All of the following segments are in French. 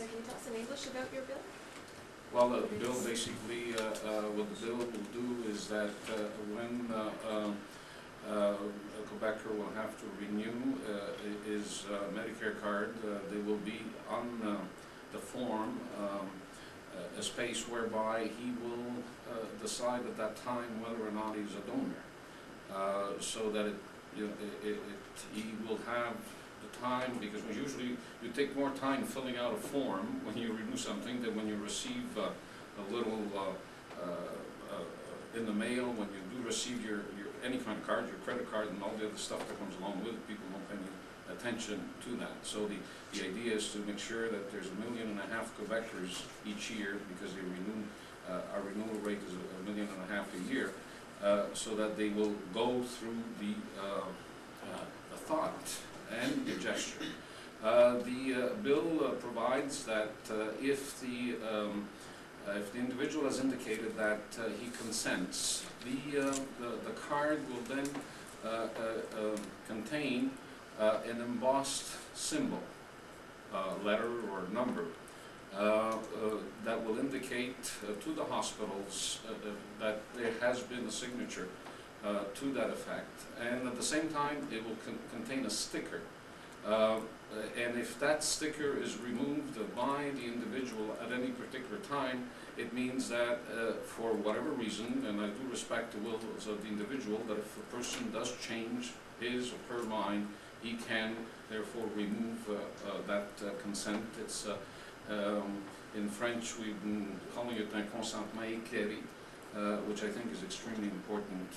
can you tell us in English about your bill? Well, the bill basically, what the bill will do is that when a Quebecer will have to renew his Medicare card, they will be on the form a space whereby he will decide at that time whether or not he's a donor, so that he will have the time, because usually you take more time filling out a form when you renew something than when you receive a little in the mail. When you do receive your any kind of card, your credit card and all the other stuff that comes along with it, people don't pay any attention to that. So the idea is to make sure that there's 1.5 million Quebecers each year, because they renew, our renewal rate is 1.5 million a year, so that they will go through the thought and the gesture. The bill provides that if the individual has indicated that he consents, the card will then contain an embossed symbol, letter or number, that will indicate to the hospitals that there has been a signature to that effect. And at the same time, it will contain a sticker. And if that sticker is removed by the individual at any particular time, it means that for whatever reason, and I do respect the will of the individual, that if a person does change his or her mind, he can therefore remove that consent. It's in French we've been calling it un consentement éclairé, which I think is extremely important,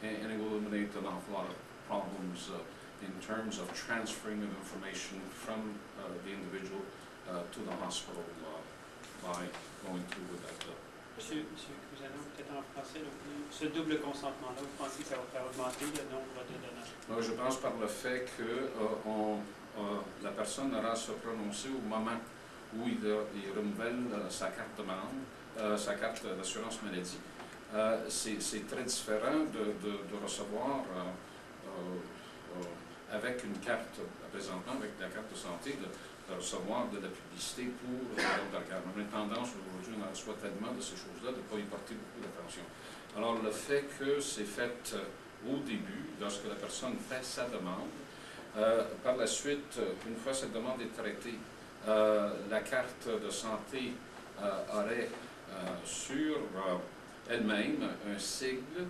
and it will eliminate an awful lot of problems in terms of transferring of information from the individual to the hospital by going through with that bill. Monsieur Kris'S, peut-être en français, ce double consentement-là, vous pensez que ça va faire augmenter le nombre de donneurs? Je pense par le fait que la personne aura à se prononcer au moment où il renouvelle sa carte de membre, sa carte d'assurance maladie. C'est très différent de recevoir avec une carte, présentement avec la carte de santé, de recevoir de la publicité pour le don d'organes. On a une tendance aujourd'hui, on en reçoit tellement de ces choses-là, de ne pas y porter beaucoup d'attention. Alors le fait que c'est fait au début, lorsque la personne fait sa demande, par la suite, une fois cette demande est traitée, la carte de santé aurait sur elle-même un sigle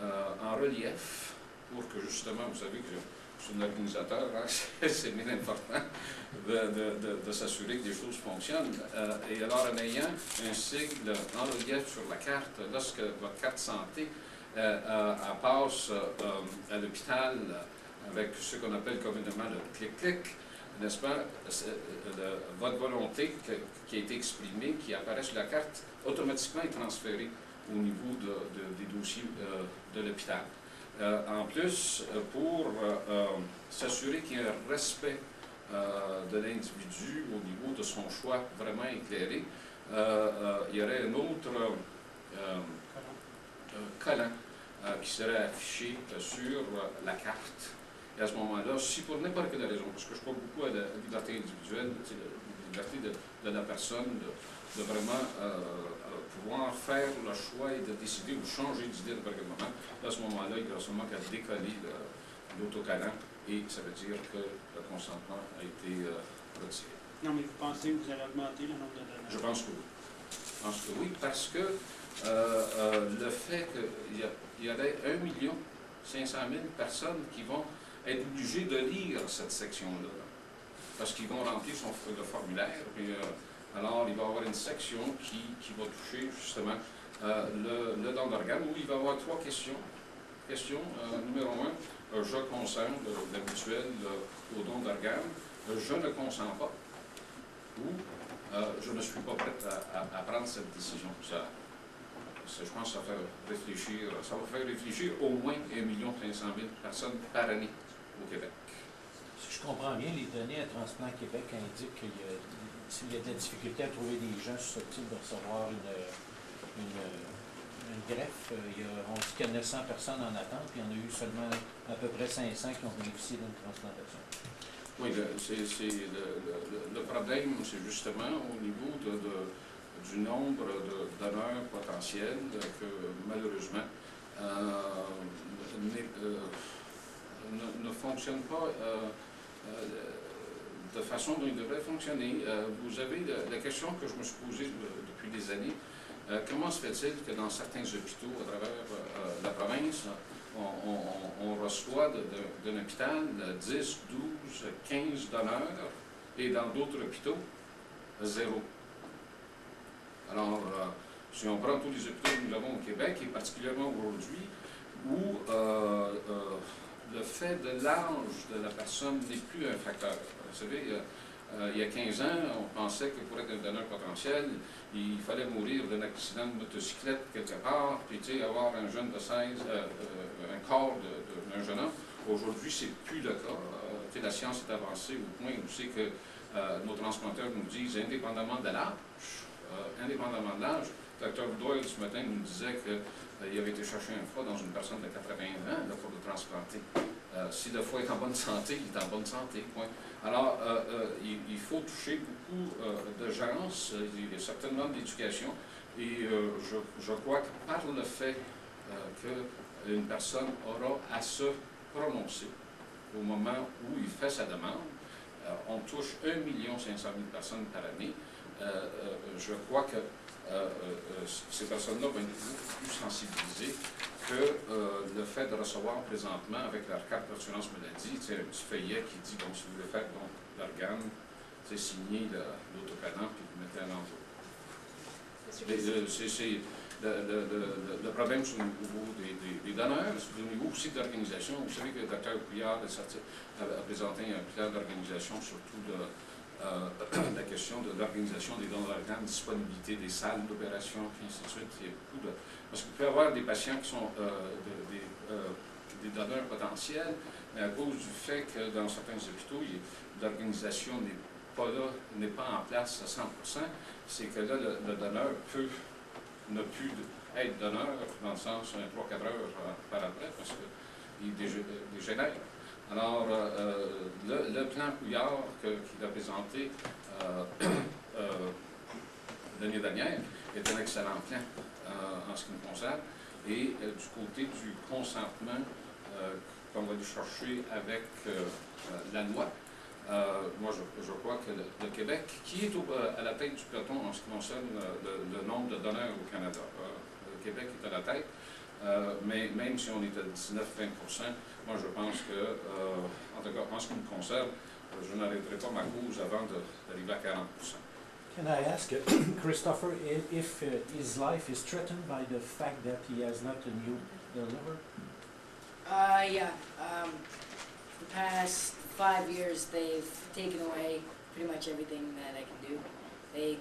en relief pour que justement, vous savez que je suis un organisateur, hein, c'est bien important de s'assurer que les choses fonctionnent. Et alors, en ayant un sigle en relief sur la carte, lorsque votre carte santé passe à l'hôpital avec ce qu'on appelle communément le clic-clic, n'est-ce pas, votre volonté qui a été exprimée, qui apparaît sur la carte, automatiquement est transférée au niveau des dossiers de l'hôpital. En plus, pour s'assurer qu'il y a un respect de l'individu au niveau de son choix vraiment éclairé, il y aurait un autre collant qui serait affiché sur la carte. Et à ce moment-là, si pour n'importe quelle raison, parce que je crois beaucoup à la liberté individuelle, la liberté de la personne de vraiment pouvoir faire le choix et de décider ou changer d'idée à quel moment, à ce moment-là, il n'y aura seulement qu'à décoller l'autocollant et ça veut dire que le consentement a été retiré. Non, mais vous pensez que vous allez augmenter le nombre de donneurs? Je pense que oui. Je pense que oui, parce que le fait qu'il y aurait 1,5 million de personnes qui vont être obligées de lire cette section-là, parce qu'ils vont remplir le formulaire, puis alors il va y avoir une section qui va toucher justement le don d'organes, où il va y avoir 3 questions. Question numéro 1, je consens, l'habituel au don d'organes, je ne consens pas, ou je ne suis pas prête à prendre cette décision. Je pense que ça va faire réfléchir au moins 1,5 million de personnes par année au Québec. Si je comprends bien, les données à Transplant Québec indiquent qu'il y a de la difficulté à trouver des gens susceptibles de recevoir une greffe. On dit qu'il y a 900 personnes en attente, puis il y en a eu seulement à peu près 500 qui ont bénéficié d'une transplantation. Oui, le problème, c'est justement au niveau du nombre de donneurs potentiels que, malheureusement, ne fonctionne pas de façon dont il devrait fonctionner. Vous avez la question que je me suis posée depuis des années. Comment se fait-il que dans certains hôpitaux à travers la province, on reçoit d'un hôpital 10, 12, 15 donneurs et dans d'autres hôpitaux, 0? Alors, si on prend tous les hôpitaux que nous avons au Québec, et particulièrement aujourd'hui, où le fait de l'âge de la personne n'est plus un facteur. Vous savez, il y a 15 ans, on pensait que pour être un donneur potentiel, il fallait mourir d'un accident de motocyclette quelque part, puis avoir un jeune de 16, un corps d'un jeune homme. Aujourd'hui, c'est plus le cas. La science est avancée au point où c'est que nos transplanteurs nous disent, indépendamment de l'âge, le docteur Doyle ce matin nous disait qu'il avait été chercher un foie dans une personne de 80 ans là, pour le transplanter. Si le foie est en bonne santé, il est en bonne santé. Point. Alors, il faut toucher beaucoup de gens, il y a certainement de l'éducation, et je crois que par le fait qu'une personne aura à se prononcer au moment où il fait sa demande, on touche 1 500 000 personnes par année. Je crois que ces personnes-là vont être beaucoup plus sensibilisées que le fait de recevoir présentement avec leur carte d'assurance maladie, un petit feuillet qui dit, bon, si vous voulez faire l'organe, signez l'autoprenant puis vous mettez à l'envoi. Le problème, c'est au niveau des donneurs, c'est au niveau aussi de l'organisation. Vous savez que le Dr Couillard a présenté un plan d'organisation, surtout la question de l'organisation des dons d'organes, disponibilité des salles d'opération, puis ainsi de suite. Il y a beaucoup de... Parce qu'il peut y avoir des patients qui sont des donneurs potentiels, mais à cause du fait que dans certains hôpitaux, l'organisation n'est pas en place à 100%, c'est que là, le donneur peut ne plus être donneur, dans le sens 3-4 heures par après, parce qu'il dégénère. Alors, le plan Couillard qu'il a présenté l'année dernière est un excellent plan en ce qui me concerne. Et du côté du consentement qu'on va aller chercher avec la loi, moi je crois que le Québec, qui est à la tête du peloton en ce qui concerne le nombre de donneurs au Canada, le Québec est à la tête, mais même si on est à 19-20%, moi je pense que, en tout cas en ce qui me concerne, je n'arrêterai pas ma cause avant d'arriver à 40%. Can I ask Kristopher if his life is threatened by the fact that he has not a new liver? Yeah. The past 5 years, they've taken away pretty much everything that I can do. They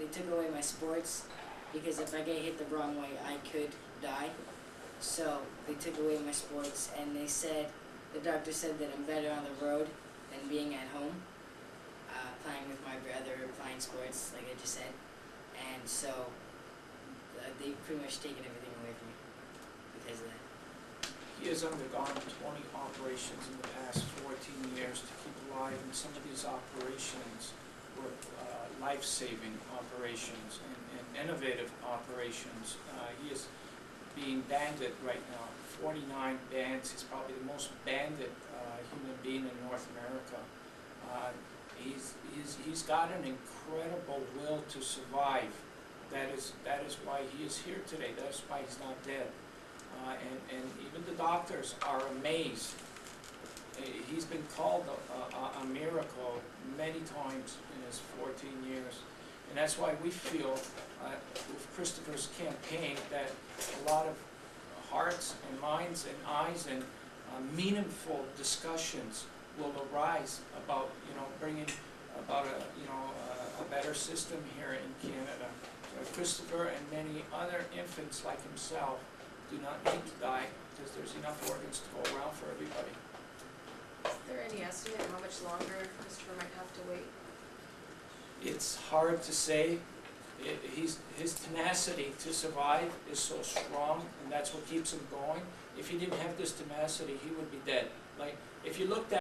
took away my sports because if I get hit the wrong way, I could die. So they took away my sports, and they said, the doctor said that I'm better on the road than being at home, playing with my brother, playing sports, like I just said. And so they've pretty much taken everything away from me because of that. He has undergone 20 operations in the past 14 years to keep alive, and some of these operations were life-saving operations and innovative operations. He is being banded right now, 49 bands. He's probably the most banded human being in North America. He's got an incredible will to survive. That is why he is here today. That's why he's not dead. And even the doctors are amazed. He's been called a miracle many times in his 14 years. And that's why we feel with Kristopher's campaign that a lot of hearts and minds and eyes and meaningful discussions will arise about, bringing about a better system here in Canada. Kristopher and many other infants like himself do not need to die because there's enough organs to go around for everybody. Is there any estimate how much longer Kristopher might have to wait? It's hard to say. His tenacity to survive is so strong, and that's what keeps him going. If he didn't have this tenacity, he would be dead. Like, if you looked at